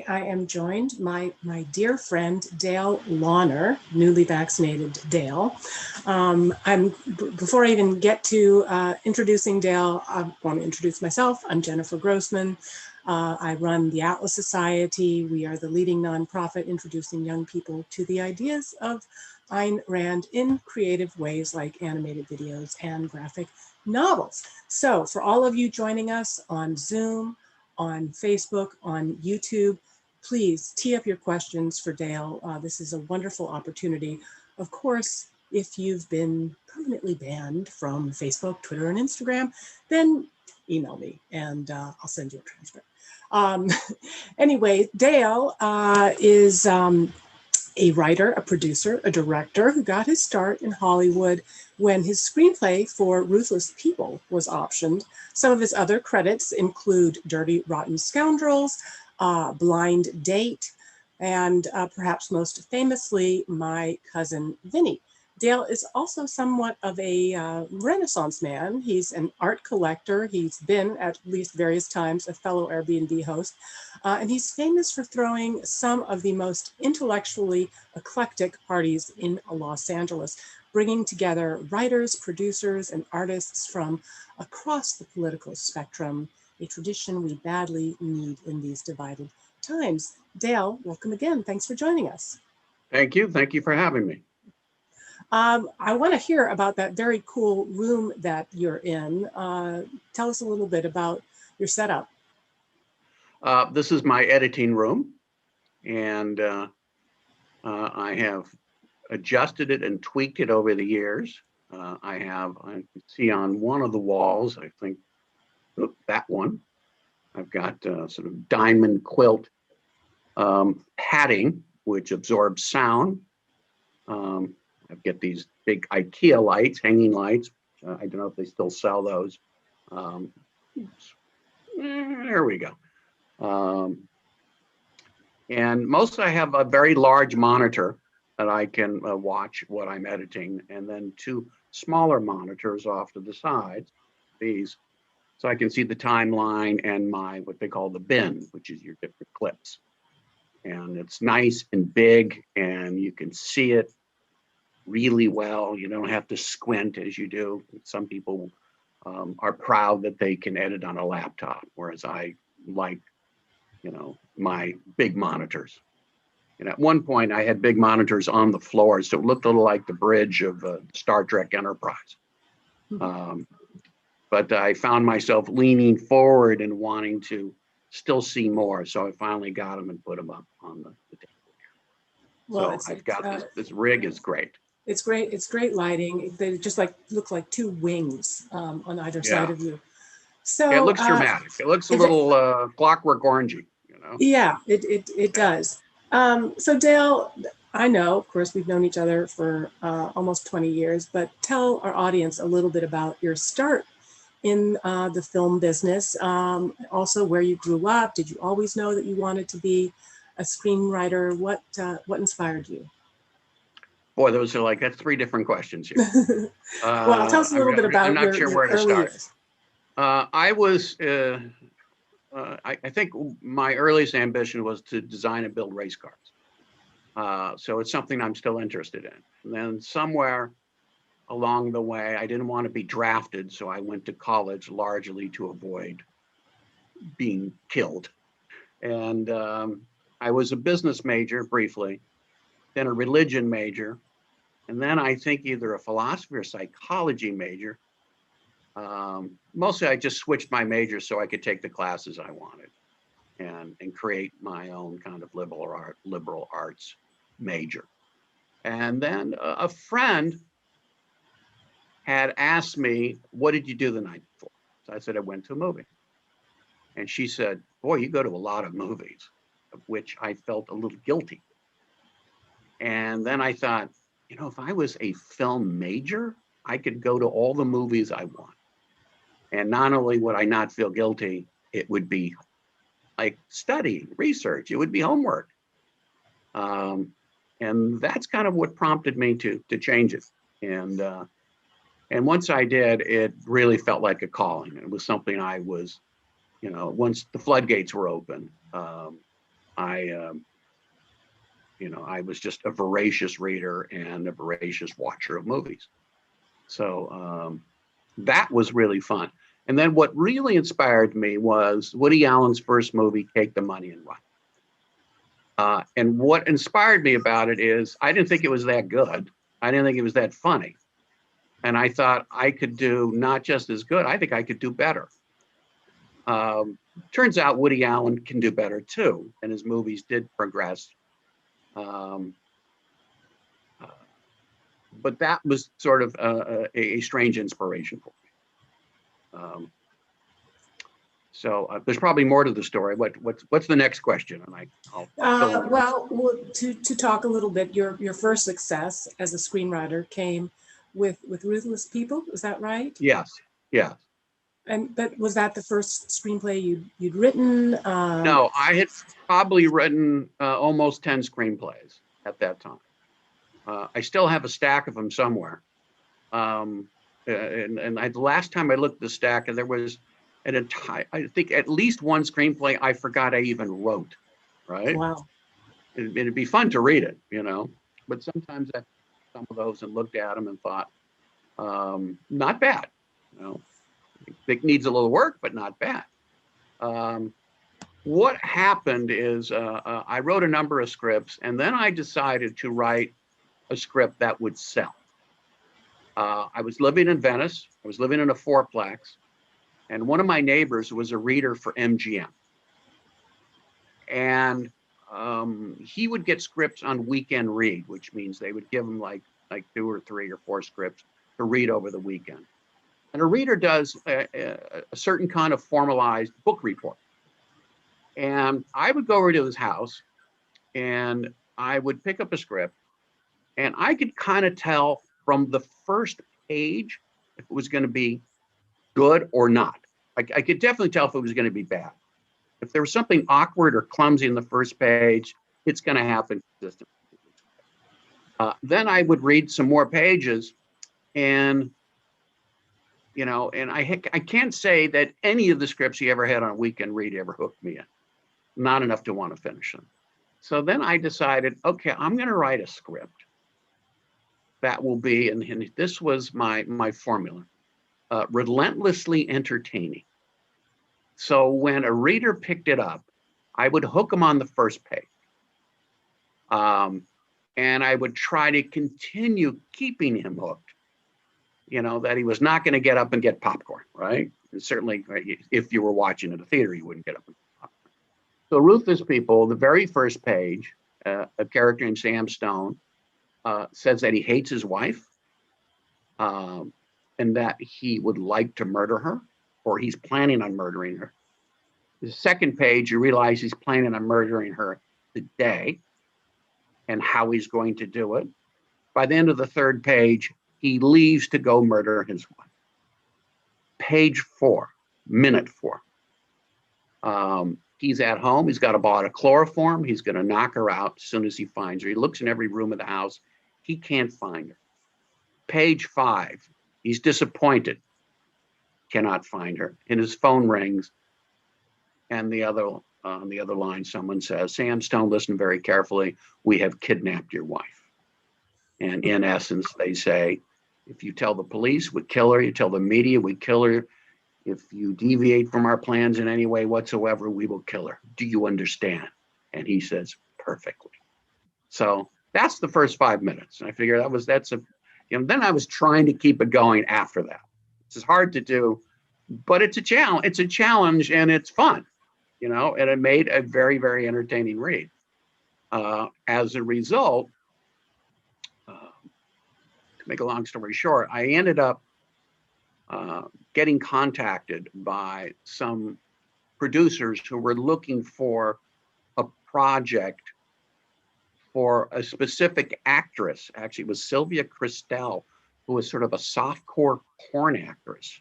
I am joined by my dear friend, Dale Launer, newly vaccinated Dale. Before I even get to introducing Dale, I want to introduce myself. I'm Jennifer Grossman. I run the Atlas Society. We are the leading nonprofit introducing young people to the ideas of Ayn Rand in creative ways like animated videos and graphic novels. So for all of you joining us on Zoom, on Facebook, on YouTube, please tee up your questions for Dale. This is a wonderful opportunity. Of course, if you've been permanently banned from Facebook, Twitter, and Instagram, then email me and I'll send you a transcript. Anyway, Dale is a writer, a producer, a director who got his start in Hollywood when his screenplay for Ruthless People was optioned. Some of his other credits include Dirty Rotten Scoundrels, Blind Date, and perhaps most famously, My Cousin Vinny. Dale is also somewhat of a Renaissance man. He's an art collector. He's been, at least various times, a fellow Airbnb host. And he's famous for throwing some of the most intellectually eclectic parties in Los Angeles, bringing together writers, producers, and artists from across the political spectrum, a tradition we badly need in these divided times. Dale, welcome again. Thanks for joining us. Thank you. Thank you for having me. I want to hear about that very cool room that you're in. Tell us a little bit about your setup. This is my editing room, and I have adjusted it and tweaked it over the years. I can see on one of the walls, I think, that one, I've got sort of diamond quilt padding, which absorbs sound. I've got these big IKEA lights, hanging lights. I don't know if they still sell those. There we go. And mostly I have a very large monitor that I can watch what I'm editing, and then two smaller monitors off to the sides, these, so I can see the timeline and my, what they call the bin, which is your different clips. And it's nice and big, and you can see it really well. You don't have to squint as you do. Some people are proud that they can edit on a laptop, whereas I like, my big monitors. And at one point I had big monitors on the floor, so it looked a little like the bridge of Star Trek Enterprise. But I found myself leaning forward and wanting to still see more, so I finally got them and put them up on the table here. Well, so I've got this rig is great. It's great. It's great lighting. They just look like two wings on either side of you. So it looks dramatic. It looks a little Clockwork Orangey, Yeah, it does. So Dale, I know, of course, we've known each other for almost 20 years, but tell our audience a little bit about your start in the film business. Also, where you grew up. Did you always know that you wanted to be a screenwriter? What inspired you? Boy, those are that's three different questions here. Well, tell us a little bit about I'm not sure where to start. Years. I was, I think my earliest ambition was to design and build race cars. So it's something I'm still interested in. And then somewhere along the way, I didn't want to be drafted, so I went to college largely to avoid being killed. And I was a business major briefly, then a religion major, and then I think either a philosophy or psychology major. Mostly I just switched my major so I could take the classes I wanted and create my own kind of liberal arts major. And then a friend had asked me, what did you do the night before? So I said, I went to a movie. And she said, boy, you go to a lot of movies, of which I felt a little guilty. And then I thought, if I was a film major, I could go to all the movies I want. And not only would I not feel guilty, it would be like studying, research, it would be homework. And that's kind of what prompted me to change it. And once I did, it really felt like a calling. It was something I was, once the floodgates were open, I was just a voracious reader and a voracious watcher of movies. So that was really fun. And then what really inspired me was Woody Allen's first movie, Take the Money and Run. And what inspired me about it is I didn't think it was that good. I didn't think it was that funny. And I thought I could do not just as good, I think I could do better. Turns out Woody Allen can do better too, and his movies did progress. But that was sort of a strange inspiration for me. So there's probably more to the story. What's the next question? And to talk a little bit, your first success as a screenwriter came with Ruthless People. Is that right? Yes. But was that the first screenplay you'd written? No, I had probably written almost 10 screenplays at that time. I still have a stack of them somewhere. And the last time I looked at the stack, and there was I think at least one screenplay I forgot I even wrote, right? Wow. It'd be fun to read it, but sometimes I some of those and looked at them and thought, not bad, It needs a little work, but not bad. What happened is I wrote a number of scripts, and then I decided to write a script that would sell. I was living in Venice. I was living in a fourplex, and one of my neighbors was a reader for MGM. And he would get scripts on weekend read, which means they would give him like 2 or 3 or 4 scripts to read over the weekend. And a reader does a certain kind of formalized book report. And I would go over to his house and I would pick up a script, and I could kind of tell from the first page if it was going to be good or not. I could definitely tell if it was going to be bad. If there was something awkward or clumsy in the first page, it's going to happen consistently. Then I would read some more pages, and I can't say that any of the scripts he ever had on weekend read ever hooked me in. Not enough to want to finish them. So then I decided, okay, I'm going to write a script that will be, and this was my formula, relentlessly entertaining. So when a reader picked it up, I would hook him on the first page. And I would try to continue keeping him hooked, that he was not going to get up and get popcorn, right? And certainly if you were watching at a theater, you wouldn't get up and get popcorn. So Ruthless People, the very first page, a character named Sam Stone says that he hates his wife and that he would like to murder her, or he's planning on murdering her. The second page, you realize he's planning on murdering her today and how he's going to do it. By the end of the third page, he leaves to go murder his wife. Page 4, minute 4. He's at home. He's got a bottle of chloroform. He's going to knock her out as soon as he finds her. He looks in every room of the house. He can't find her. Page 5, he's disappointed. Cannot find her. And his phone rings. And on the other line, someone says, Sam Stone, listen very carefully. We have kidnapped your wife. And in essence, they say, if you tell the police, we kill her. You tell the media, we kill her. If you deviate from our plans in any way whatsoever, we will kill her. Do you understand? And he says, perfectly. So that's the first 5 minutes. And I figure then I was trying to keep it going after that. It's hard to do, but it's a challenge. It's a challenge and it's fun, and it made a very, very entertaining read. As a result, to make a long story short, I ended up getting contacted by some producers who were looking for a project for a specific actress. Actually, it was Sylvia Christel, who was sort of a softcore porn actress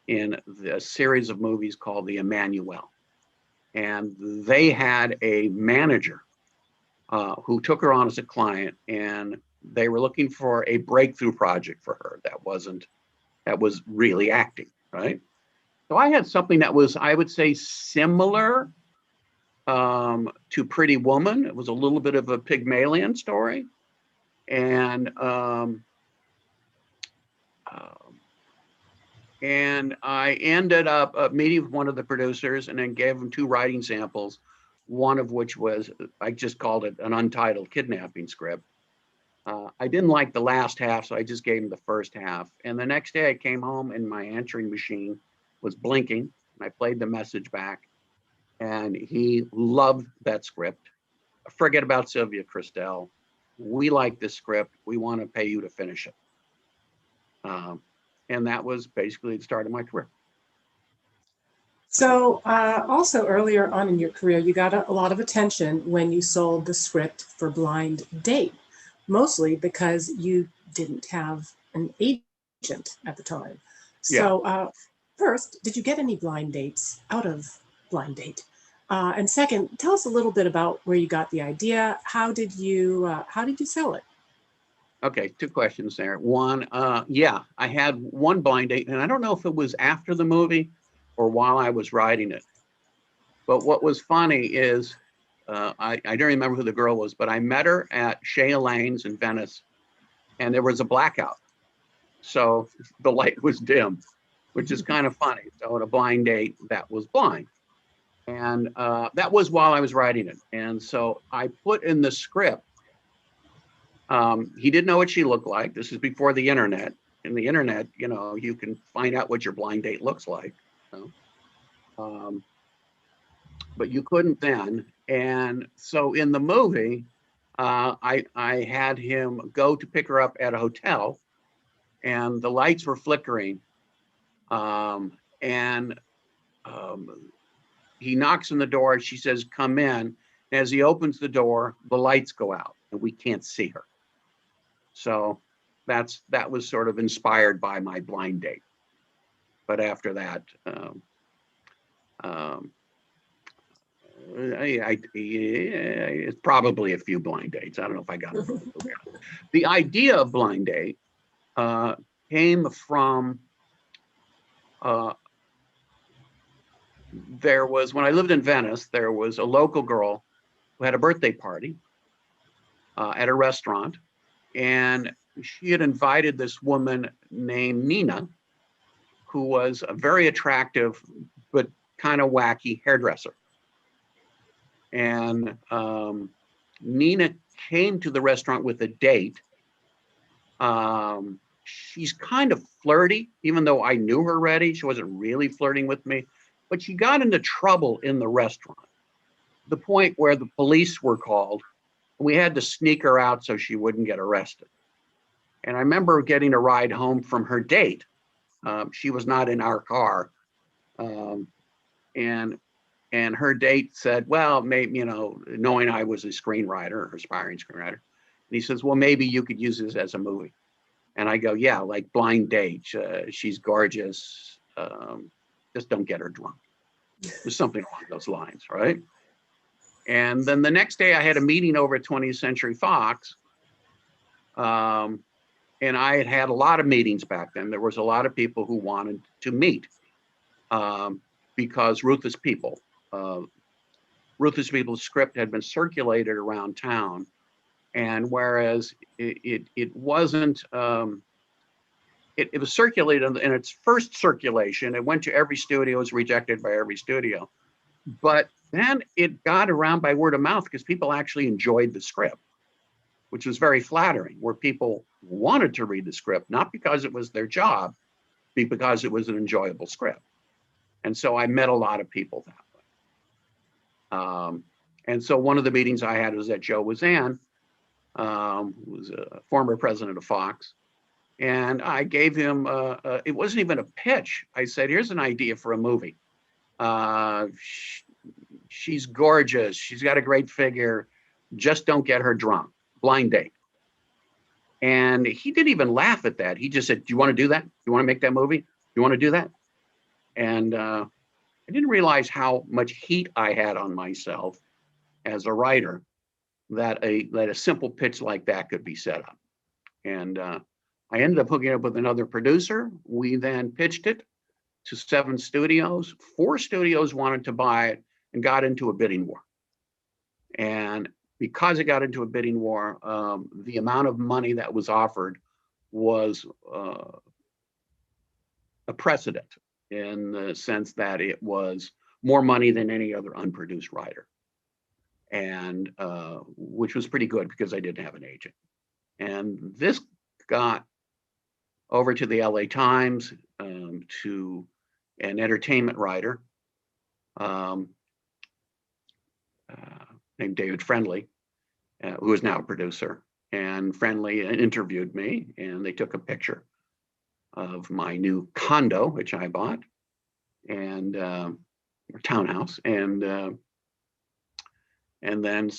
in the series of movies called The Emmanuel. And they had a manager who took her on as a client, and they were looking for a breakthrough project for her that was really acting, right? So I had something that was, I would say, similar to Pretty Woman. It was a little bit of a Pygmalion story. And I ended up meeting with one of the producers and then gave him 2 writing samples, one of which was, I just called it an untitled kidnapping script. I didn't like the last half, so I just gave him the first half. And the next day I came home and my answering machine was blinking. And I played the message back and he loved that script. Forget about Sylvia Christel. We like this script. We want to pay you to finish it. And that was basically the start of my career. So also earlier on in your career, you got a lot of attention when you sold the script for Blind Date, mostly because you didn't have an agent at the time. So first, did you get any blind dates out of Blind Date? And second, tell us a little bit about where you got the idea. How did you sell it? Okay, 2 questions there. One, yeah, I had one blind date, and I don't know if it was after the movie or while I was writing it. But what was funny is, I don't remember who the girl was, but I met her at Chez Elaine's in Venice, and there was a blackout. So the light was dim, which is kind of funny. So at a blind date, that was blind. And that was while I was writing it. And so I put in the script, he didn't know what she looked like. This is before the internet. In the internet, you know, you can find out what your blind date looks like. You know? But you couldn't then. And so in the movie, I had him go to pick her up at a hotel, and the lights were flickering. He knocks on the door. She says, "Come in." As he opens the door, the lights go out, and we can't see her. So that was sort of inspired by my blind date. But after that, it's probably a few blind dates. I don't know if I got it. The idea of Blind Date came from, there was, when I lived in Venice, there was a local girl who had a birthday party at a restaurant, and she had invited this woman named Nina, who was a very attractive but kind of wacky hairdresser. And Nina came to the restaurant with a date. She's kind of flirty, even though I knew her already. She wasn't really flirting with me, but she got into trouble in the restaurant, the point where the police were called. We had to sneak her out so she wouldn't get arrested. And I remember getting a ride home from her date. She was not in our car. And her date said, well, maybe, you know, knowing I was a screenwriter, aspiring screenwriter, and he says, well, maybe you could use this as a movie. And I go, yeah, like Blind Date. She's gorgeous. Just don't get her drunk. There's something along those lines, right? And then the next day I had a meeting over at 20th Century Fox. And I had had a lot of meetings back then. There was a lot of people who wanted to meet because Ruthless People's script had been circulated around town. And whereas it wasn't, it was circulated in its first circulation, it went to every studio, it was rejected by every studio. But then it got around by word of mouth because people actually enjoyed the script, which was very flattering, where people wanted to read the script, not because it was their job, but because it was an enjoyable script. And so I met a lot of people that way. And so one of the meetings I had was at Joe Wazan, who was a former president of Fox. And I gave him, it wasn't even a pitch. I said, here's an idea for a movie. She's gorgeous. She's got a great figure. Just don't get her drunk. Blind Date. And he didn't even laugh at that. He just said, do you want to do that? You want to make that movie? You want to do that? And I didn't realize how much heat I had on myself as a writer that a simple pitch like that could be set up. And I ended up hooking up with another producer. We then pitched it to 7 studios. 4 studios wanted to buy it and got into a bidding war. And because it got into a bidding war, the amount of money that was offered was a precedent in the sense that it was more money than any other unproduced writer. And which was pretty good because I didn't have an agent. And this got over to the LA Times, to an entertainment writer named David Friendly, who is now a producer. And Friendly interviewed me, and they took a picture of my new condo, which I bought, and or townhouse, and then then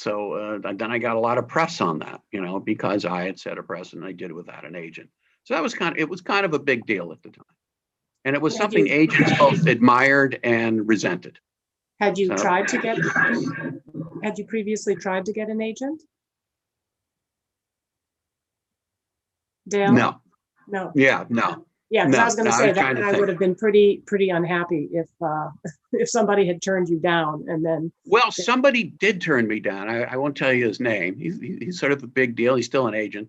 I got a lot of press on that, because I had set a precedent. I did it without an agent. So that was it was kind of a big deal at the time. And it was something agents both admired and resented. Had you previously tried to get an agent? Dale? No. No. Yeah, no. Yeah, because I was going to say that I would have been pretty unhappy if somebody had turned you down and then. Well, somebody did turn me down. I won't tell you his name. He's sort of a big deal. He's still an agent,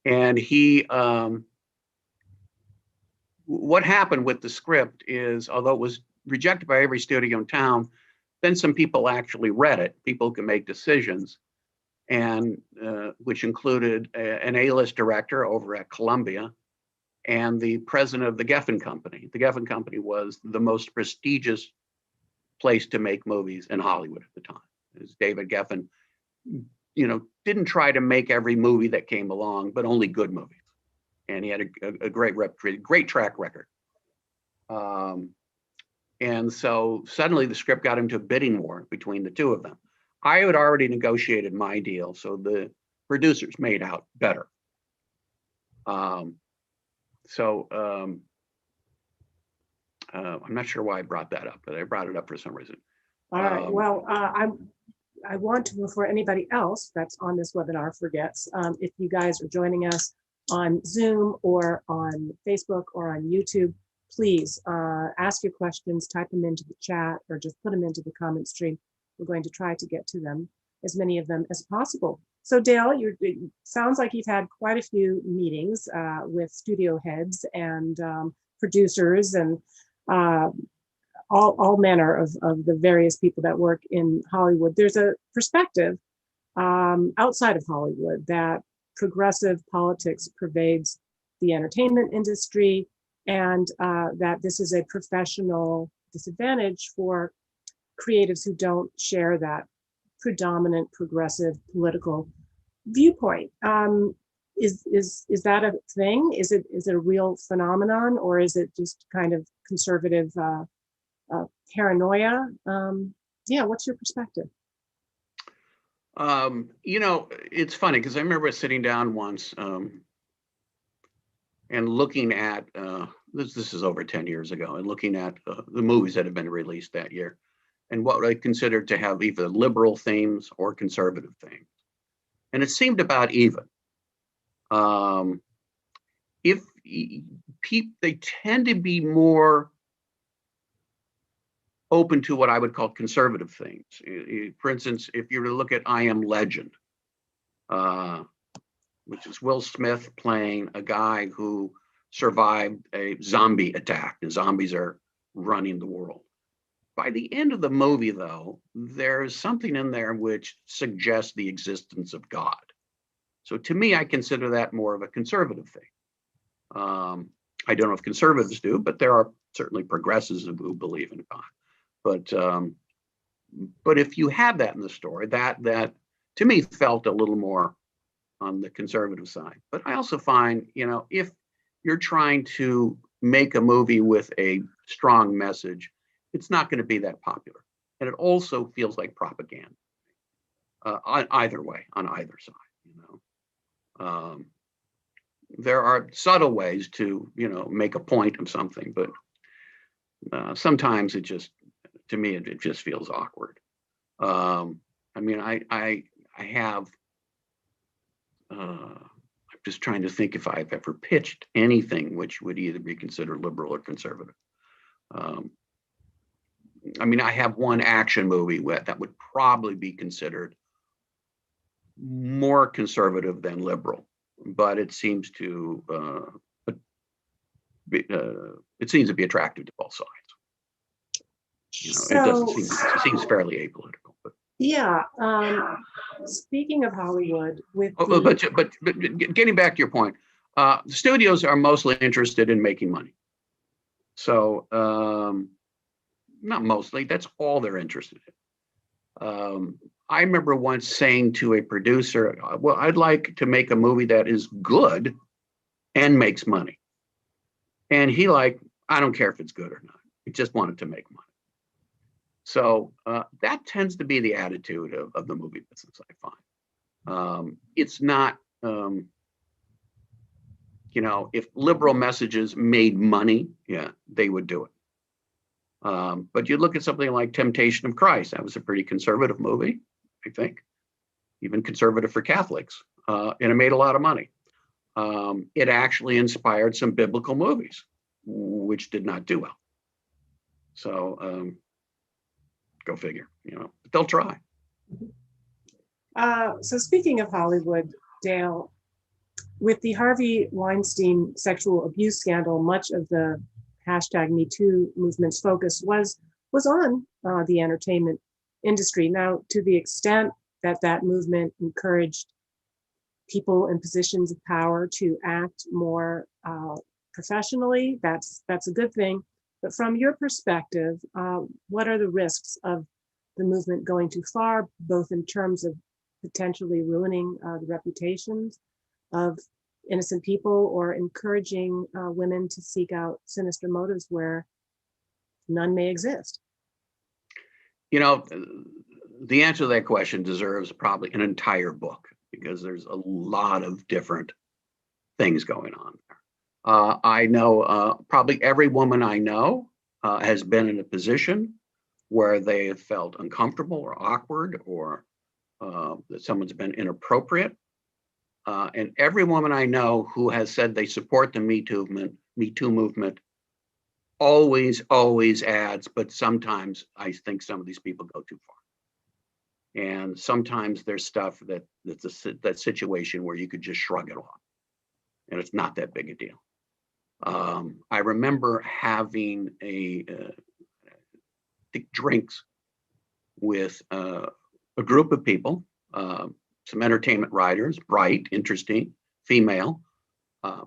and he. What happened with the script is, although it was rejected by every studio in town, then some people actually read it. People can make decisions, and which included an A-list director over at Columbia, and the president of the Geffen Company. The Geffen Company was the most prestigious place to make movies in Hollywood at the time. As David Geffen, didn't try to make every movie that came along, but only good movies. And he had a great track record. And so suddenly the script got into a bidding war between the two of them. I had already negotiated my deal, so the producers made out better. I'm not sure why I brought that up, but I brought it up for some reason. All right. Well, I want to, before anybody else that's on this webinar forgets, if you guys are joining us on Zoom or on Facebook or on YouTube, please ask your questions, type them into the chat, or just put them into the comment stream. We're going to try to get to them, as many of them as possible. So Dale, it sounds like you've had quite a few meetings with studio heads and producers and all manner of the various people that work in Hollywood. There's a perspective outside of Hollywood that progressive politics pervades the entertainment industry, and that this is a professional disadvantage for creatives who don't share that predominant progressive political viewpoint. Is that a thing? Is it a real phenomenon, or is it just kind of conservative paranoia? What's your perspective? It's funny because I remember sitting down once and looking at this is over 10 years ago, and looking at the movies that have been released that year, and what I considered to have either liberal themes or conservative themes, and it seemed about even. If they tend to be more open to what I would call conservative things. For instance, if you were to look at I Am Legend, which is Will Smith playing a guy who survived a zombie attack. The zombies are running the world. By the end of the movie, though, there's something in there which suggests the existence of God. So to me, I consider that more of a conservative thing. I don't know if conservatives do, but there are certainly progressives who believe in God. But if you have that in the story, that to me felt a little more on the conservative side. But I also find, if you're trying to make a movie with a strong message, it's not going to be that popular. And it also feels like propaganda on either way, on either side. There are subtle ways to, make a point of something, but sometimes it just, to me, it just feels awkward. I have, I'm just trying to think if I've ever pitched anything which would either be considered liberal or conservative. I have one action movie that would probably be considered more conservative than liberal, but it seems to it seems to be attractive to both sides. You know, it doesn't seem, it seems fairly apolitical. But yeah. Speaking of Hollywood, with but getting back to your point, studios are mostly interested in making money. So not mostly, that's all they're interested in. I remember once saying to a producer, well, I'd like to make a movie that is good and makes money. And he like, I don't care if it's good or not. He just wanted to make money. So that tends to be the attitude of the movie business, I find. It's not, you know, if liberal messages made money, yeah, they would do it. But you look at something like Temptation of Christ, that was a pretty conservative movie, I think, even conservative for Catholics, and it made a lot of money. It actually inspired some biblical movies, which did not do well. So go figure, you know, but they'll try. So speaking of Hollywood, Dale, with the Harvey Weinstein sexual abuse scandal, much of the #MeToo movement's focus was on the entertainment industry. Now, to the extent that that movement encouraged people in positions of power to act more professionally, that's a good thing. But from your perspective, what are the risks of the movement going too far, both in terms of potentially ruining the reputations of innocent people or encouraging women to seek out sinister motives where none may exist? You know, the answer to that question deserves probably an entire book, because there's a lot of different things going on there. I know probably every woman I know has been in a position where they have felt uncomfortable or awkward, or that someone's been inappropriate. And every woman I know who has said they support the Me Too movement always adds, but sometimes I think some of these people go too far. And sometimes there's stuff that's that situation where you could just shrug it off, and it's not that big a deal. I remember having drinks with a group of people, some entertainment writers, bright, interesting, female,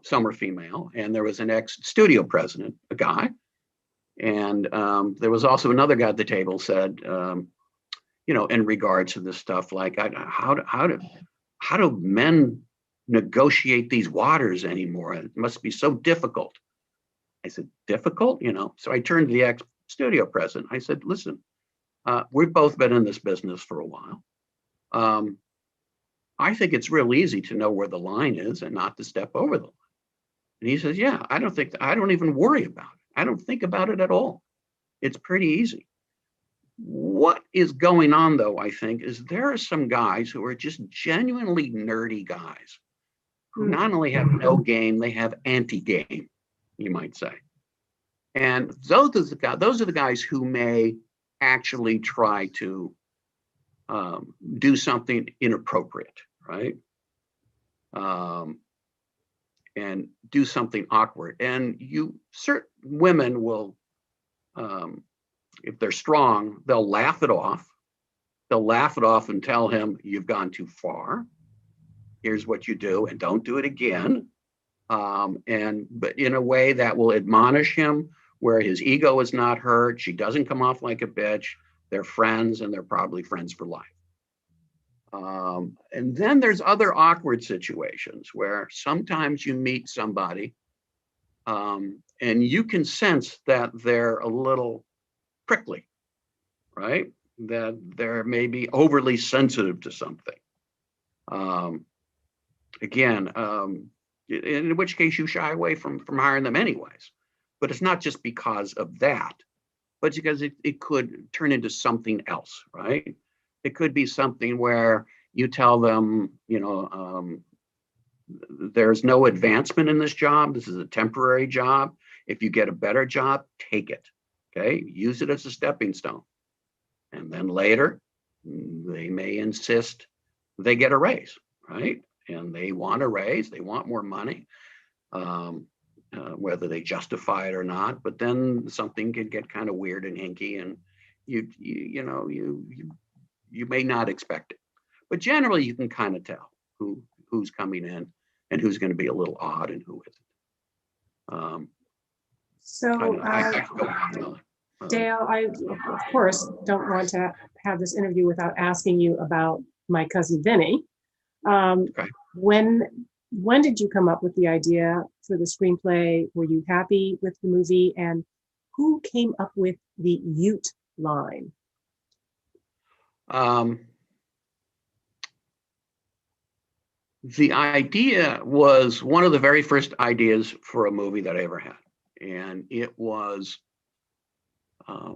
some were female, and there was an ex-studio president, a guy, and there was also another guy at the table said, you know, in regards to this stuff, like, how do men negotiate these waters anymore? It must be so difficult. I said, difficult, you know? So I turned to the ex-studio president. I said, listen, we've both been in this business for a while. I think it's real easy to know where the line is and not to step over the line. And he says, yeah, I don't even worry about it. I don't think about it at all. It's pretty easy. What is going on, though, I think, is there are some guys who are just genuinely nerdy guys who not only have no game, they have anti-game, you might say. And those are the guys who may actually try to do something inappropriate, right? And do something awkward. And certain women will, if they're strong, they'll laugh it off. They'll laugh it off and tell him, you've gone too far. Here's what you do, and don't do it again. But in a way that will admonish him, where his ego is not hurt. She doesn't come off like a bitch. They're friends, and they're probably friends for life. And then there's other awkward situations where sometimes you meet somebody and you can sense that they're a little prickly, right? That they're maybe overly sensitive to something. Again, in which case you shy away from hiring them anyways. But it's not just because of that, but because it could turn into something else, right? It could be something where you tell them, you know, there's no advancement in this job. This is a temporary job. If you get a better job, take it, okay? Use it as a stepping stone. And then later, they may insist they get a raise, right? And they want a raise, they want more money, whether they justify it or not. But then something could get kind of weird and hinky, and you may not expect it. But generally, you can kind of tell who's coming in and who's going to be a little odd and who isn't. So, Dale, I of course don't want to have this interview without asking you about My Cousin Vinny. Okay. When did you come up with the idea for the screenplay? Were you happy with the movie? And who came up with the Ute line? The idea was one of the very first ideas for a movie that I ever had. And it was, I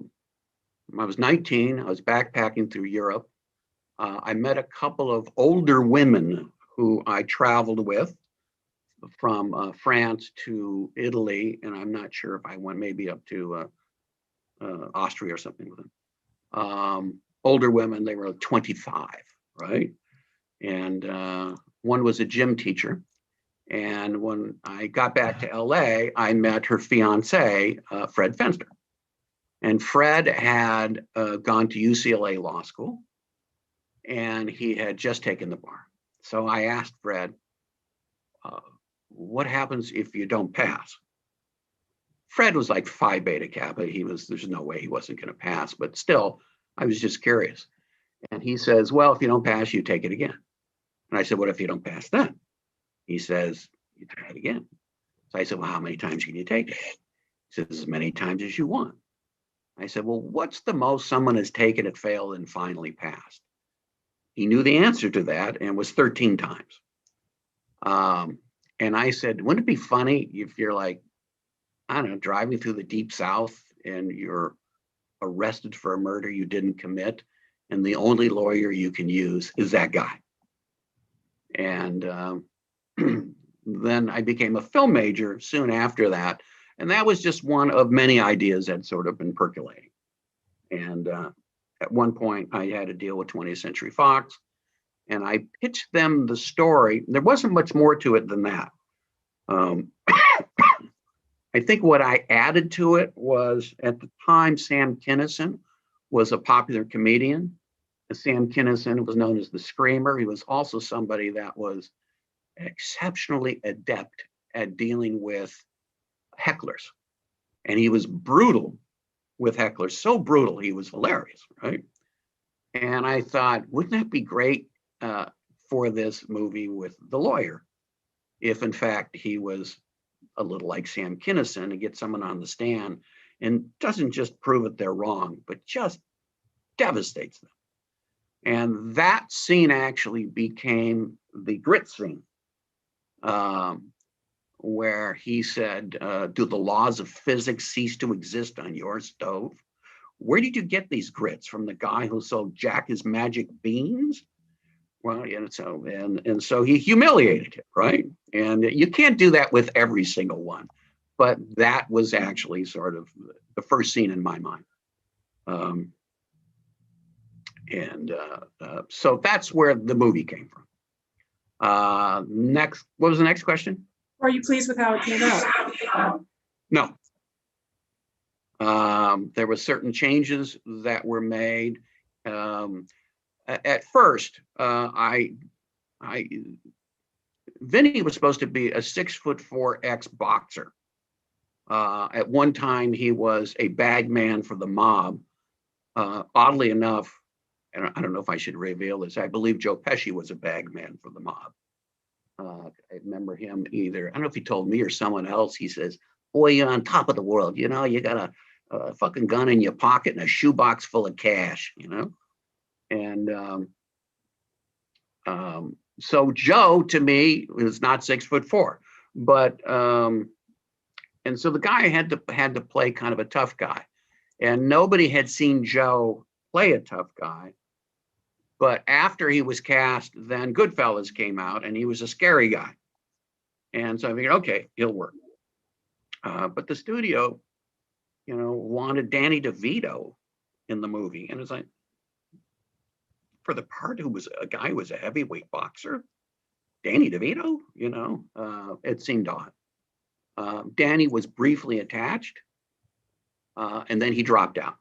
was 19, I was backpacking through Europe. I met a couple of older women who I traveled with from France to Italy, and I'm not sure if I went maybe up to Austria or something with them. Older women, they were 25, right? And one was a gym teacher. And when I got back to LA, I met her fiance, Fred Fenster. And Fred had gone to UCLA Law School, and he had just taken the bar. So I asked Fred, what happens if you don't pass? Fred was like Phi Beta Kappa. There's no way he wasn't going to pass, but still, I was just curious. And he says, well, if you don't pass, you take it again. And I said, what if you don't pass then? He says, you try it again. So I said, well, how many times can you take it? He says, as many times as you want. I said, well, what's the most someone has taken it, failed, and finally passed? He knew the answer to that, and it was 13 times. And I said, wouldn't it be funny if you're like, I don't know, driving through the deep South and you're arrested for a murder you didn't commit, and the only lawyer you can use is that guy. And then I became a film major soon after that. And that was just one of many ideas that sort of been percolating. And at one point, I had a deal with 20th Century Fox, and I pitched them the story. There wasn't much more to it than that. I think what I added to it was, at the time, Sam Kinison was a popular comedian. Sam Kinison was known as the Screamer. He was also somebody that was exceptionally adept at dealing with hecklers. And he was brutal with hecklers, so brutal, he was hilarious, right? And I thought, wouldn't that be great for this movie with the lawyer, if in fact he was a little like Sam Kinison, and get someone on the stand and doesn't just prove that they're wrong, but just devastates them. And that scene actually became the grit scene, where he said, do the laws of physics cease to exist on your stove? Where did you get these grits? From the guy who sold Jack his Magic Beans? Well, so he humiliated him, right? And you can't do that with every single one, but that was actually sort of the first scene in my mind. So that's where the movie came from. Next, what was the next question? Are you pleased with how it came out? No. There were certain changes that were made. At first, Vinny was supposed to be a 6'4" ex-boxer. At one time, he was a bag man for the mob. Oddly enough, and I don't know if I should reveal this, I believe Joe Pesci was a bag man for the mob. I remember him either, I don't know if he told me or someone else, he says, boy, you're on top of the world, you know, you got a fucking gun in your pocket and a shoebox full of cash, you know? And so Joe, to me, was not 6'4", but and so the guy had to play kind of a tough guy, and nobody had seen Joe play a tough guy. But after he was cast, then Goodfellas came out, and he was a scary guy, and so I figured, okay, he'll work. But the studio, wanted Danny DeVito in the movie, and it's like, for the part who was a guy who was a heavyweight boxer, Danny DeVito, it seemed odd. Danny was briefly attached, and then he dropped out.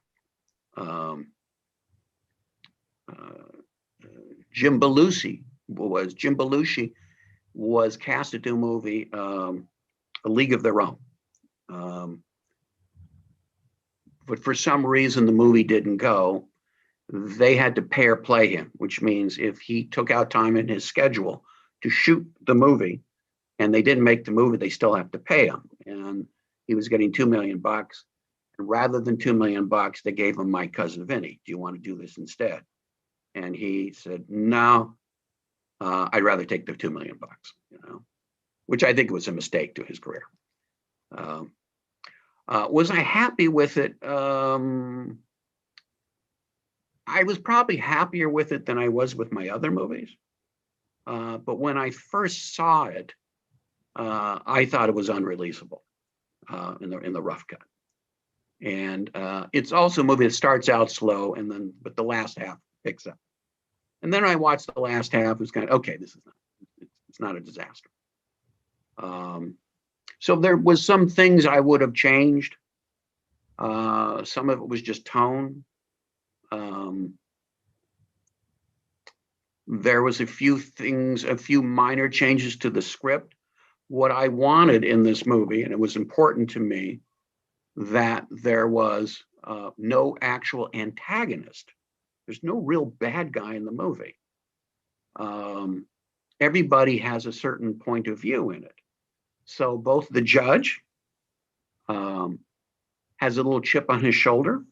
Jim Belushi was cast to do a movie, A League of Their Own. But for some reason, the movie didn't go. They had to pay or play him, which means if he took out time in his schedule to shoot the movie and they didn't make the movie, they still have to pay him. And he was getting $2 million. And rather than $2 million, they gave him My Cousin Vinny. Do you want to do this instead? And he said, no, I'd rather take the $2 million, which I think was a mistake to his career. Was I happy with it? I was probably happier with it than I was with my other movies. But when I first saw it, I thought it was unreleasable in the rough cut. And it's also a movie that starts out slow, but the last half picks up. And then I watched the last half. It was kind of, okay, it's not a disaster. So there was some things I would have changed. Some of it was just tone. There was a few minor changes to the script. What I wanted in this movie, and it was important to me, that there was no actual antagonist. There's no real bad guy in the movie. Everybody has a certain point of view in it. So both the judge has a little chip on his shoulder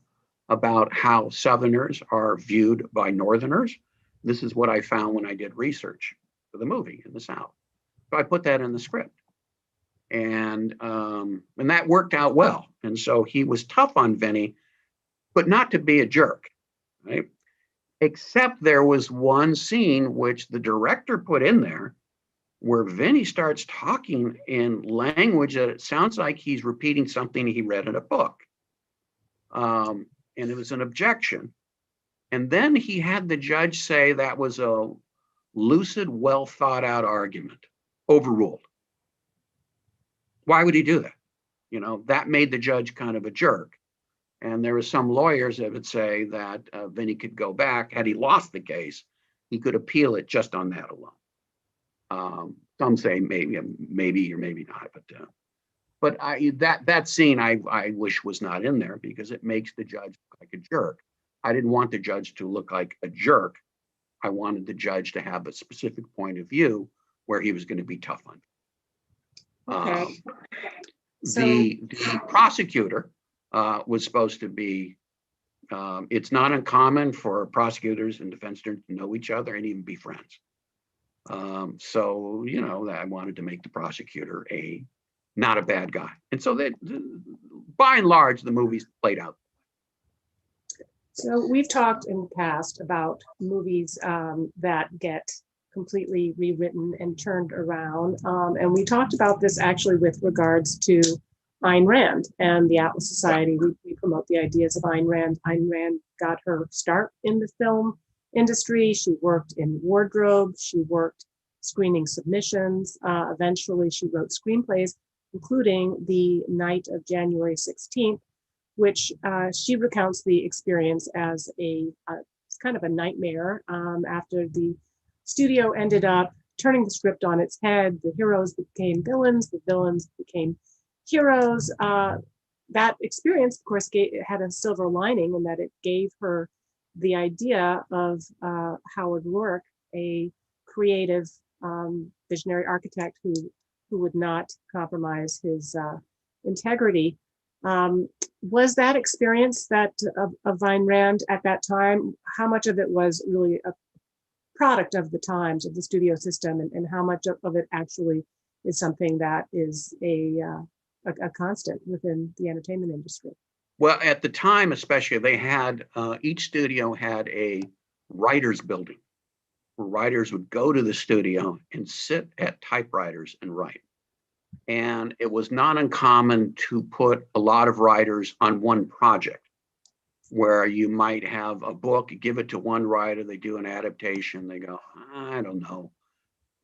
about how Southerners are viewed by Northerners. This is what I found when I did research for the movie in the South. So I put that in the script. And that worked out well. And so he was tough on Vinny, but not to be a jerk, right? Except there was one scene which the director put in there where Vinny starts talking in language that it sounds like he's repeating something he read in a book. And it was an objection. And then he had the judge say that was a lucid, well thought out argument, overruled. Why would he do that? That made the judge kind of a jerk. And there were some lawyers that would say that Vinny could go back. Had he lost the case, he could appeal it just on that alone. Some say maybe or maybe not. But that scene I wish was not in there because it makes the judge look like a jerk. I didn't want the judge to look like a jerk. I wanted the judge to have a specific point of view where he was going to be tough on. Okay. The prosecutor was supposed to be, it's not uncommon for prosecutors and defense attorneys to know each other and even be friends. So, I wanted to make the prosecutor not a bad guy. And so that, by and large, the movie's played out. So we've talked in the past about movies that get completely rewritten and turned around. And we talked about this actually with regards to Ayn Rand and the Atlas Society. We promote the ideas of Ayn Rand. Ayn Rand got her start in the film industry. She worked in wardrobe. She worked screening submissions. Eventually, she wrote screenplays, including The Night of January 16th, which she recounts the experience as it's kind of a nightmare after the studio ended up turning the script on its head. The heroes became villains, the villains became heroes. That experience, of course, had a silver lining in that it gave her the idea of Howard Rourke, a creative visionary architect who would not compromise his integrity. Was that experience of Ayn Rand at that time, how much of it was really a product of the times of the studio system, and how much of it actually is something that is a constant within the entertainment industry? Well, at the time, especially, they had each studio had a writer's building where writers would go to the studio and sit at typewriters and write. And it was not uncommon to put a lot of writers on one project. where you might have a book, give it to one writer, they do an adaptation, they go, I don't know.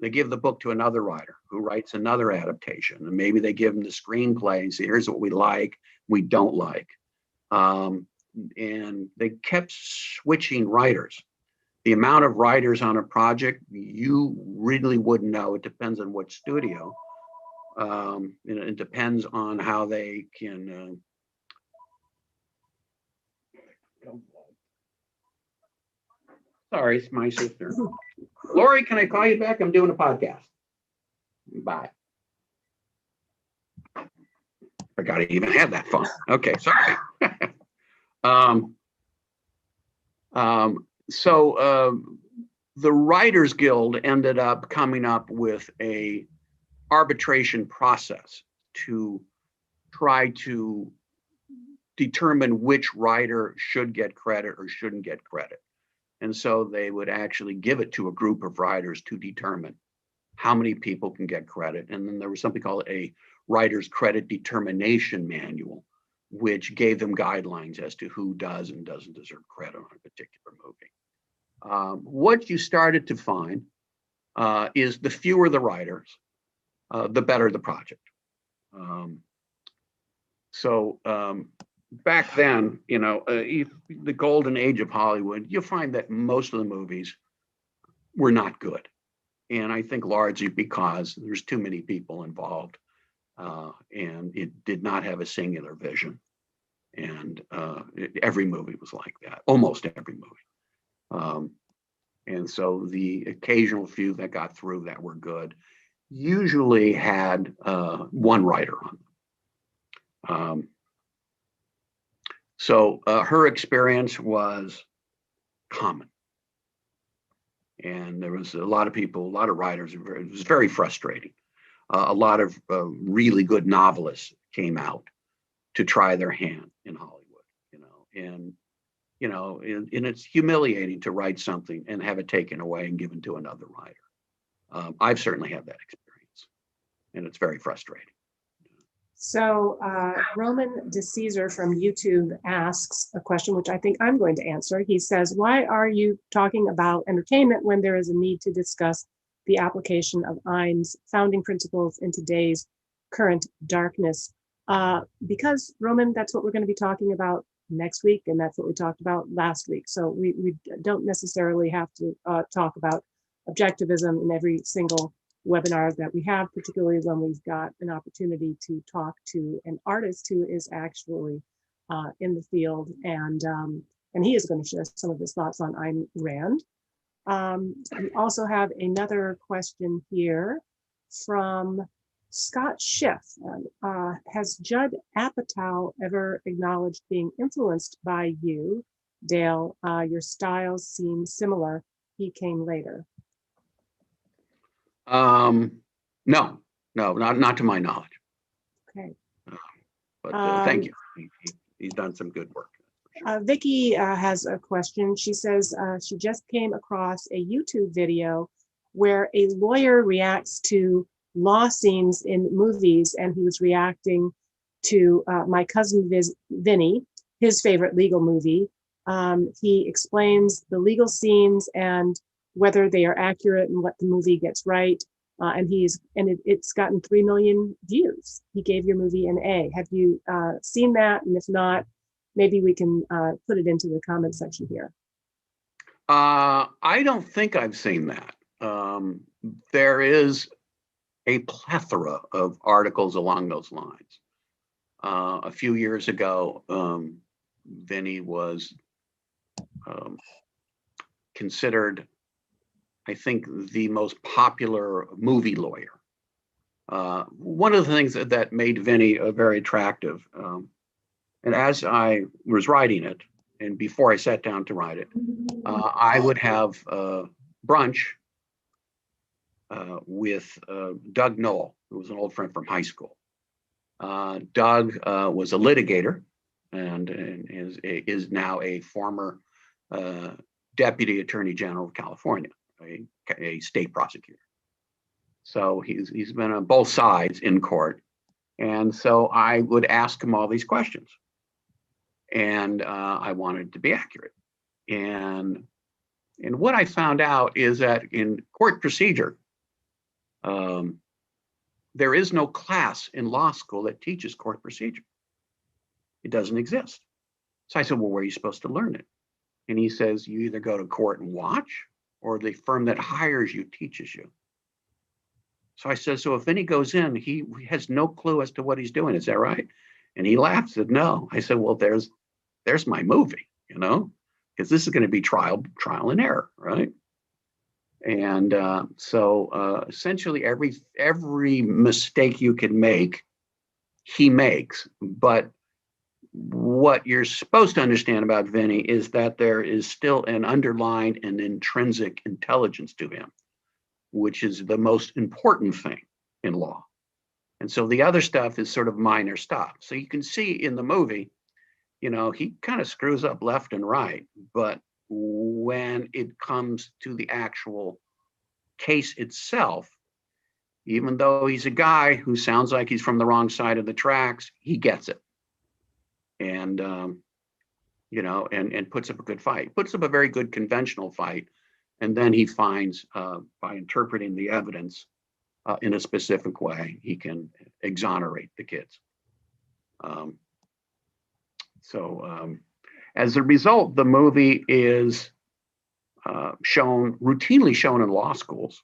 They give the book to another writer who writes another adaptation, and maybe they give them the screenplay and say, here's what we like, we don't like. And they kept switching writers. The amount of writers on a project, you really wouldn't know. It depends on what studio. It depends on how they can. Sorry, it's my sister. Lori, can I call you back? I'm doing a podcast. Bye. Forgot I even had that phone. Okay, sorry. So the Writers Guild ended up coming up with a arbitration process to try to determine which writer should get credit or shouldn't get credit. And so they would actually give it to a group of writers to determine how many people can get credit. And then there was something called a writer's credit determination manual, which gave them guidelines as to who does and doesn't deserve credit on a particular movie. What you started to find is the fewer the writers, the better the project. Back then, the golden age of Hollywood, you'll find that most of the movies were not good. And I think largely because there's too many people involved, and it did not have a singular vision. And every movie was like that, almost every movie. And so the occasional few that got through that were good usually had one writer on them. So her experience was common. And there was a lot of people, a lot of writers, it was very frustrating. A lot of really good novelists came out to try their hand in Hollywood, and it's humiliating to write something and have it taken away and given to another writer. I've certainly had that experience, and it's very frustrating. So Roman DeCaesar from YouTube asks a question, which I think I'm going to answer. He says, why are you talking about entertainment when there is a need to discuss the application of Ayn's founding principles in today's current darkness? Because, Roman, that's what we're going to be talking about next week, and that's what we talked about last week. So we don't necessarily have to talk about objectivism in every single webinar that we have, particularly when we've got an opportunity to talk to an artist who is actually in the field, and he is going to share some of his thoughts on Ayn Rand. We also have another question here from Scott Schiff. Has Judd Apatow ever acknowledged being influenced by you, Dale? Your styles seem similar. He came later. No, not to my knowledge. Okay. But thank you. He's done some good work. Sure. Vicky has a question. She says she just came across a YouTube video where a lawyer reacts to law scenes in movies, and he was reacting to My Cousin Vinny, his favorite legal movie. He explains the legal scenes and whether they are accurate and what the movie gets right. And it's gotten 3 million views. He gave your movie an A. Have you seen that? And if not, maybe we can put it into the comment section here. I don't think I've seen that. There is a plethora of articles along those lines. A few years ago, Vinny was considered, I think, the most popular movie lawyer. One of the things that made Vinny very attractive, and as I was writing it, and before I sat down to write it, I would have brunch with Doug Knoll, who was an old friend from high school. Doug was a litigator and is now a former Deputy Attorney General of California, a state prosecutor. So he's been on both sides in court. And so I would ask him all these questions. and I wanted to be accurate. And what I found out is that in court procedure, there is no class in law school that teaches court procedure. It doesn't exist. So I said, well, where are you supposed to learn it? And he says, you either go to court and watch, or the firm that hires you teaches you. So I said, so if Vinny goes in, he has no clue as to what he's doing. Is that right? And he laughed, said, no. I said, well, there's my movie, because this is going to be trial and error, right? And so essentially every mistake you can make, he makes. But what you're supposed to understand about Vinny is that there is still an underlying and intrinsic intelligence to him, which is the most important thing in law. And so the other stuff is sort of minor stuff. So you can see in the movie, he kind of screws up left and right, but when it comes to the actual case itself, even though he's a guy who sounds like he's from the wrong side of the tracks, he gets it. And, and puts up a good fight, puts up a very good conventional fight. And then he finds, by interpreting the evidence in a specific way, he can exonerate the kids. As a result, the movie is routinely shown in law schools.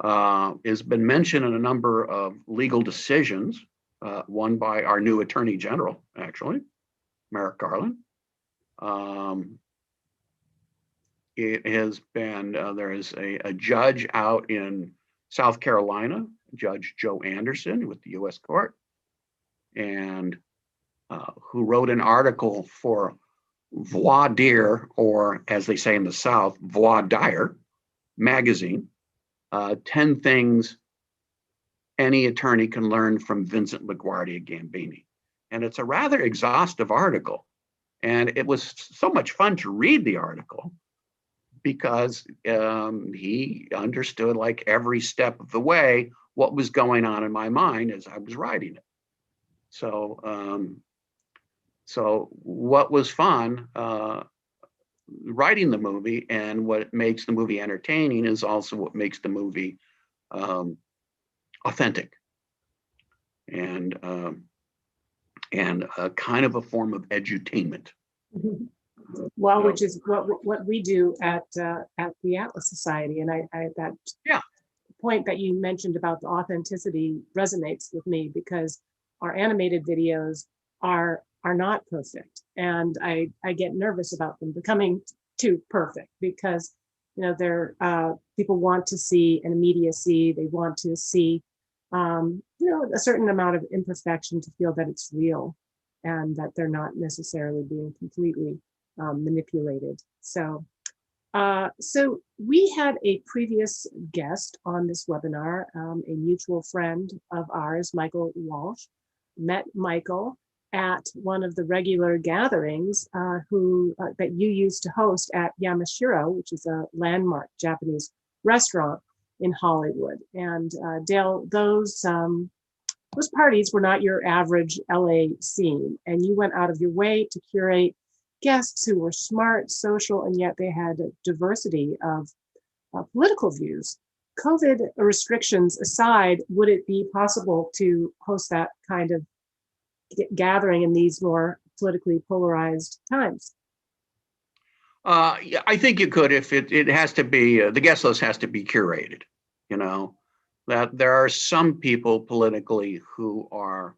Has been mentioned in a number of legal decisions, one by our new Attorney General, actually, Merrick Garland. It has been, there is a judge out in South Carolina, Judge Joe Anderson with the U.S. Court, and who wrote an article for Voir Dire, or as they say in the South, Voir Dire magazine, 10 things any attorney can learn from Vincent LaGuardia Gambini. And it's a rather exhaustive article. And it was so much fun to read the article because he understood, like every step of the way, what was going on in my mind as I was writing it. So, so what was fun writing the movie, and what makes the movie entertaining is also what makes the movie authentic and a kind of a form of edutainment. Well, which is what we do at the Atlas Society, and I that point that you mentioned about the authenticity resonates with me, because our animated videos are not perfect, and I get nervous about them becoming too perfect, because they're people want to see an immediacy. They want to see a certain amount of imperfection to feel that it's real, and that they're not necessarily being completely manipulated. So we had a previous guest on this webinar, a mutual friend of ours, Michael Walsh. Met Michael at one of the regular gatherings that you used to host at Yamashiro, which is a landmark Japanese restaurant in Hollywood. And Dale, those parties were not your average LA scene, and you went out of your way to curate guests who were smart, social, and yet they had a diversity of political views. COVID restrictions aside, would it be possible to host that kind of gathering in these more politically polarized times? Yeah, I think you could, if it has to be, the guest list has to be curated, that there are some people politically who are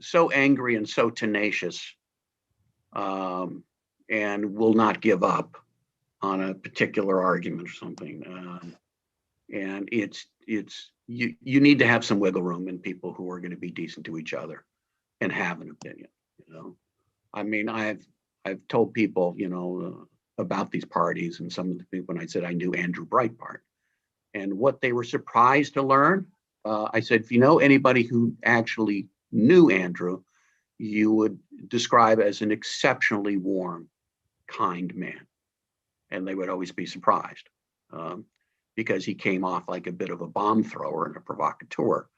so angry and so tenacious and will not give up on a particular argument or something. And you need to have some wiggle room in people who are going to be decent to each other and have an opinion. I mean, I've told people, about these parties, and some of the people, when I said I knew Andrew Breitbart, and what they were surprised to learn, I said, if you know anybody who actually knew Andrew, you would describe as an exceptionally warm, kind man. And they would always be surprised because he came off like a bit of a bomb thrower and a provocateur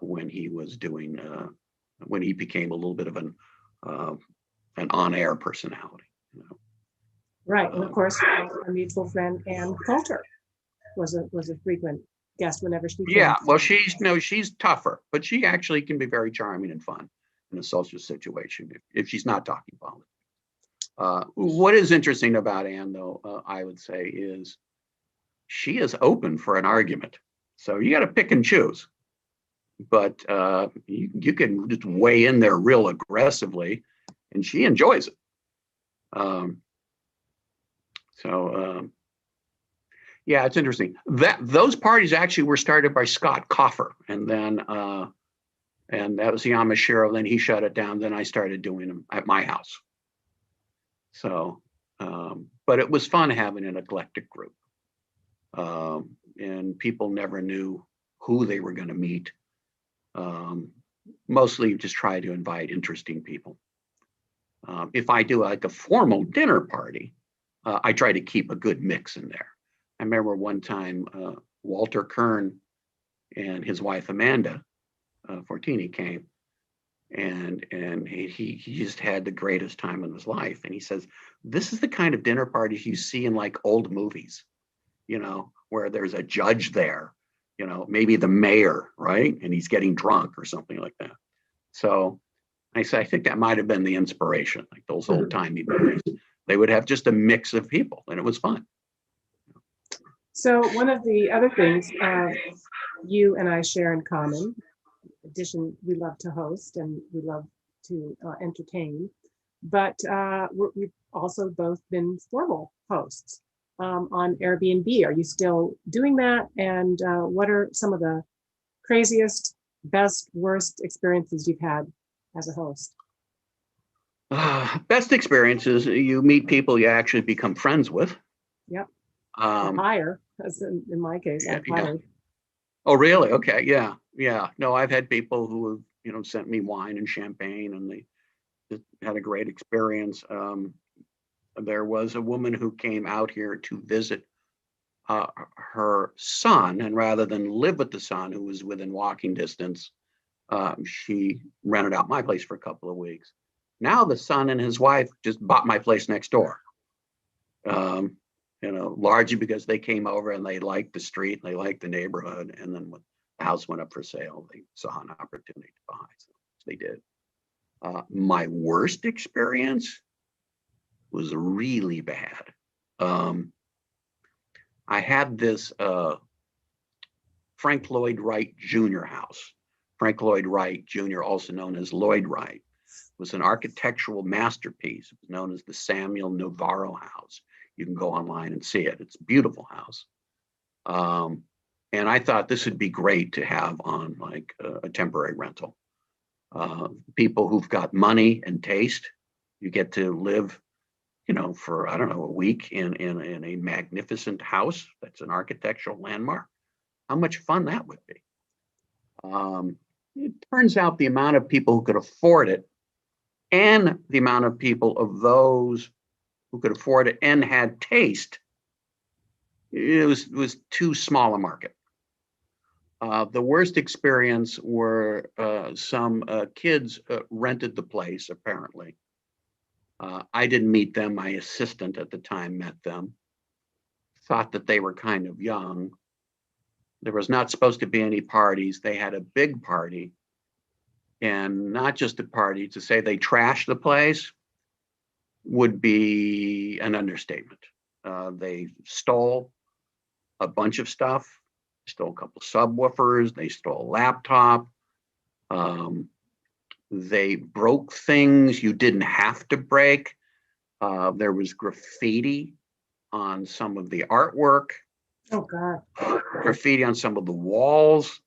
when he was doing, when he became a little bit of an an on-air personality. Right, and of course, our mutual friend Ann Coulter was a frequent guest whenever she came. Yeah, well, she's tougher, but she actually can be very charming and fun in a social situation if she's not talking politics. What is interesting about Ann, though, I would say, is she is open for an argument. So you got to pick and choose. But you can just weigh in there real aggressively, and she enjoys it. Yeah, it's interesting that those parties actually were started by Scott Coffer, and then and that was the Yamashiro. Then he shut it down. Then I started doing them at my house. So, but it was fun having an eclectic group, and people never knew who they were going to meet. Mostly just try to invite interesting people. If I do like a formal dinner party, I try to keep a good mix in there. I remember one time Walter Kern and his wife Amanda Fortini came, and he just had the greatest time in his life. And he says, "This is the kind of dinner parties you see in like old movies, where there's a judge there, maybe the mayor, right? And he's getting drunk or something like that." So I say, I think that might have been the inspiration, like those old timey movies. They would have just a mix of people, and it was fun. So one of the other things you and I share in common, in addition, we love to host and we love to entertain, but we've also both been formal hosts on Airbnb. Are you still doing that? And what are some of the craziest, best, worst experiences you've had as a host? Best experiences, you meet people you actually become friends with. Yep. Hire, as in my case, I've hired. Oh, really? Okay. Yeah. Yeah. No, I've had people who have, sent me wine and champagne, and they just had a great experience. There was a woman who came out here to visit her son, and rather than live with the son, who was within walking distance, she rented out my place for a couple of weeks. Now the son and his wife just bought my place next door. Largely because they came over and they liked the street, and they liked the neighborhood, and then when the house went up for sale, they saw an opportunity to buy, so they did. My worst experience was really bad. I had this Frank Lloyd Wright Jr. house. Frank Lloyd Wright Jr., also known as Lloyd Wright, was an architectural masterpiece. It was known as the Samuel Navarro House. You can go online and see it. It's a beautiful house. And I thought this would be great to have on like a temporary rental. People who've got money and taste, you get to live, for, I don't know, a week in a magnificent house that's an architectural landmark. How much fun that would be. It turns out the amount of people who could afford it and the amount of people of those who could afford it and had taste, it was too small a market. The worst experience were some kids rented the place, apparently. I didn't meet them. My assistant at the time met them, thought that they were kind of young. There was not supposed to be any parties. They had a big party, and not just a party. To say they trashed the place would be an understatement. They stole a bunch of stuff, stole a couple subwoofers, they stole a laptop. They broke things you didn't have to break. There was graffiti on some of the artwork. Oh, God. Graffiti on some of the walls.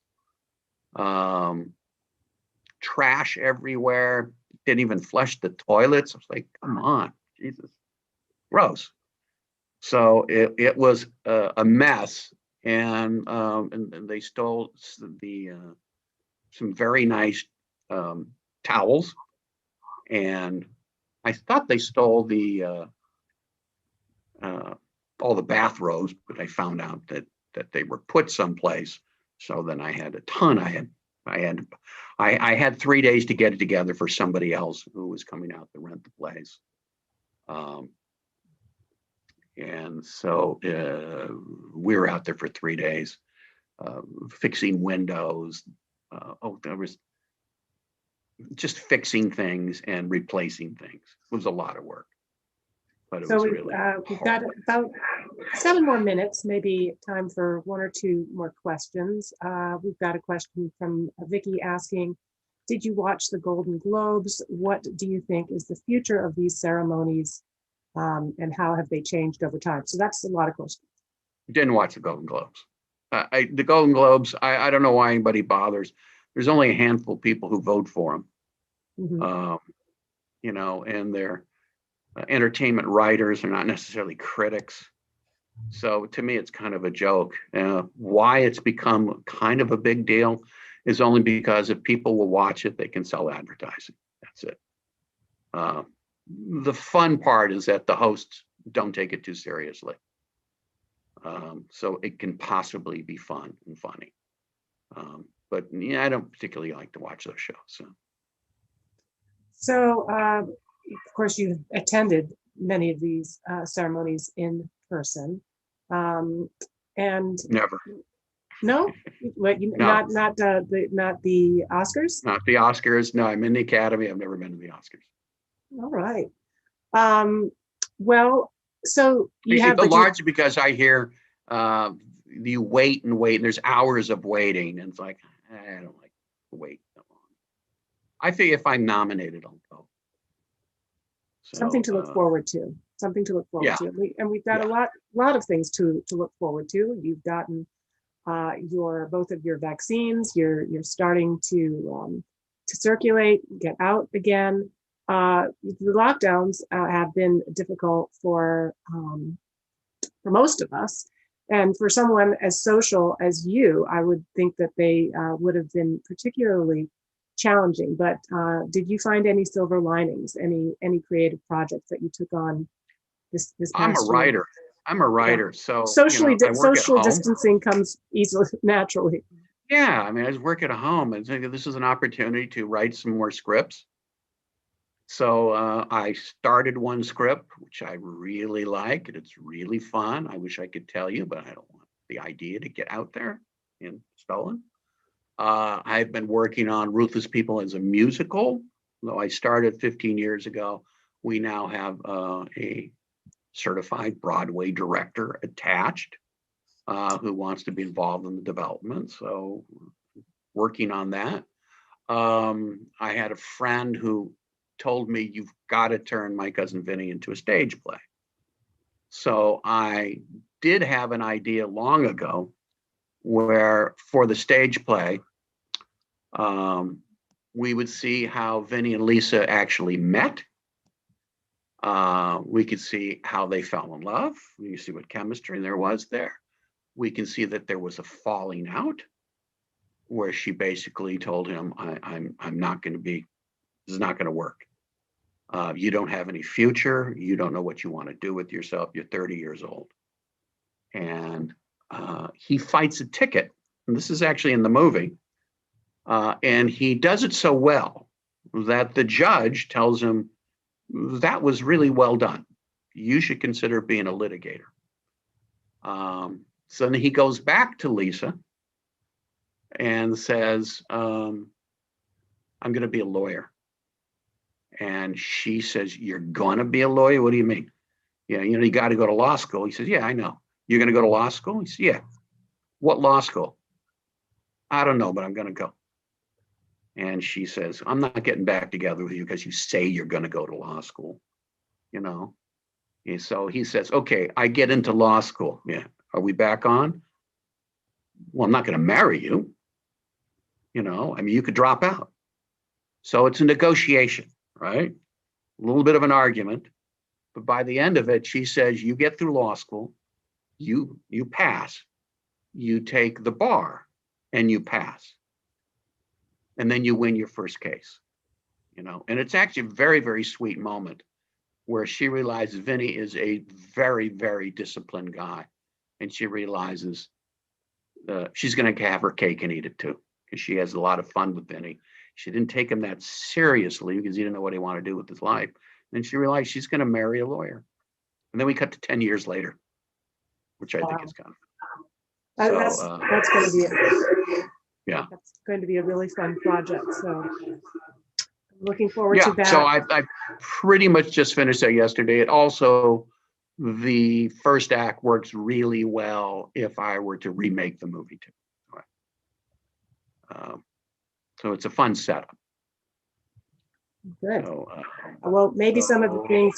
Trash everywhere. Didn't even flush the toilets. I was like, come on, Jesus, gross. So it was a mess, and they stole some very nice towels, and I thought they stole all the bathrobes, but I found out that they were put someplace. So then I had a ton. I had I had 3 days to get it together for somebody else who was coming out to rent the place. And so we were out there for 3 days, fixing windows. There was just fixing things and replacing things. It was a lot of work, but it was really we've got about 7 more minutes, maybe time for 1 or 2 more questions. We've got a question from Vicky asking, did you watch the Golden Globes? What do you think is the future of these ceremonies, and how have they changed over time? So that's a lot of questions. Didn't watch the Golden Globes. The Golden Globes, I don't know why anybody bothers. There's only a handful of people who vote for them. Mm-hmm. You know, and they're entertainment writers are not necessarily critics. So to me, it's kind of a joke. Why it's become kind of a big deal is only because if people will watch it, they can sell advertising. That's it. The fun part is that the hosts don't take it too seriously. So it can possibly be fun and funny. But yeah, I don't particularly like to watch those shows. So of course, you've attended many of these ceremonies in person. And never. No, what, No. not the Oscars. Not the Oscars. No, I'm in the Academy. I've never been to the Oscars. All right. Well, so you have largely because I hear you wait and wait, and there's hours of waiting, and it's like I don't like to wait that long. I think if I'm nominated, I'll go. So, something to look forward to. Something to look forward to. And we've got a lot of things to look forward to. You've gotten both of your vaccines. You're starting to circulate, get out again. The lockdowns have been difficult for most of us, and for someone as social as you, I would think that they would have been particularly challenging. But did you find any silver linings, any creative projects that you took on this past I'm a writer. Year? I'm a writer, so social distancing comes easily, naturally. Yeah, I mean, I just work at home, and this is an opportunity to write some more scripts. So I started one script, which I really like, and it's really fun. I wish I could tell you, but I don't want the idea to get out there and stolen. I've been working on Ruthless People as a musical, though I started 15 years ago. We now have a certified Broadway director attached who wants to be involved in the development. So working on that. I had a friend who told me, you've got to turn My Cousin Vinny into a stage play. So I did have an idea long ago where for the stage play, we would see how Vinny and Lisa actually met. We could see how they fell in love. We could see what chemistry there was there. We can see that there was a falling out where she basically told him, I'm not going to be, this is not going to work. You don't have any future. You don't know what you want to do with yourself. You're 30 years old. And he fights a ticket. And this is actually in the movie. And he does it so well that the judge tells him, that was really well done. You should consider being a litigator. So then he goes back to Lisa and says, I'm going to be a lawyer. And she says, you're going to be a lawyer? What do you mean? Yeah, you got to go to law school. He says, yeah, I know. You're going to go to law school? He says, yeah. What law school? I don't know, but I'm going to go. And she says, I'm not getting back together with you because you say you're going to go to law school, And so he says, okay, I get into law school. Yeah. Are we back on? Well, I'm not going to marry you. I mean, you could drop out. So it's a negotiation, right? A little bit of an argument. But by the end of it, she says, you get through law school, you pass, you take the bar and you pass. And then you win your first case, And it's actually a very, very sweet moment where she realizes Vinny is a very, very disciplined guy. And she realizes she's going to have her cake and eat it too. because she has a lot of fun with Vinny. She didn't take him that seriously because he didn't know what he wanted to do with his life. Then she realized she's going to marry a lawyer. And then we cut to 10 years later, which I think is kind of that's going to be yeah. That's going to be a really fun project. So I'm looking forward to that. So I pretty much just finished that yesterday. It also, the first act works really well if I were to remake the movie too. So it's a fun setup. Good. So, well, maybe some of the things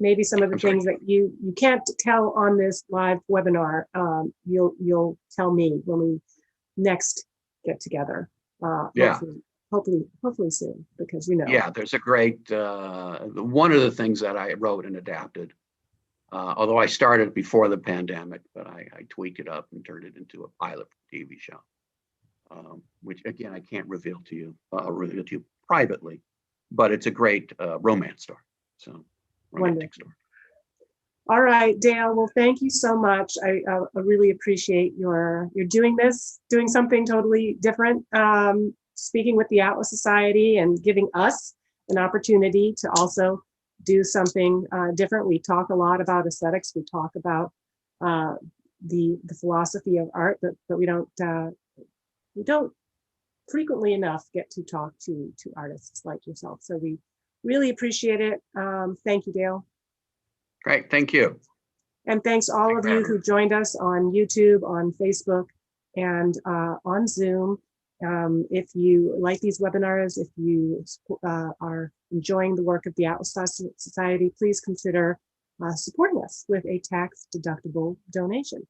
that you can't tell on this live webinar, you'll tell me when we next get together. Hopefully soon, because Yeah, there's a great one of the things that I wrote and adapted. Although I started before the pandemic, but I tweaked it up and turned it into a pilot TV show, which again I can't reveal to you privately, but it's a great romance story. So romantic story. All right, Dale. Well, thank you so much. I really appreciate you're doing something totally different. Speaking with the Atlas Society and giving us an opportunity to also do something different. We talk a lot about aesthetics. We talk about the philosophy of art, but we don't frequently enough get to talk to artists like yourself. So we really appreciate it. Thank you, Dale. Great, thank you. And thanks all of you who joined us on YouTube, on Facebook, and on Zoom. If you like these webinars, if you are enjoying the work of the Atlas Society, please consider supporting us with a tax-deductible donation.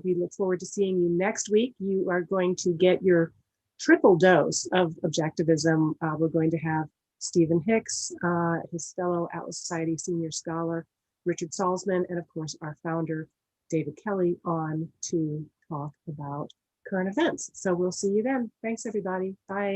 We look forward to seeing you next week. You are going to get your triple dose of objectivism. We're going to have Stephen Hicks, his fellow Atlas Society senior scholar, Richard Salzman, and of course our founder, David Kelly, on to talk about current events. So we'll see you then. Thanks, everybody. Bye.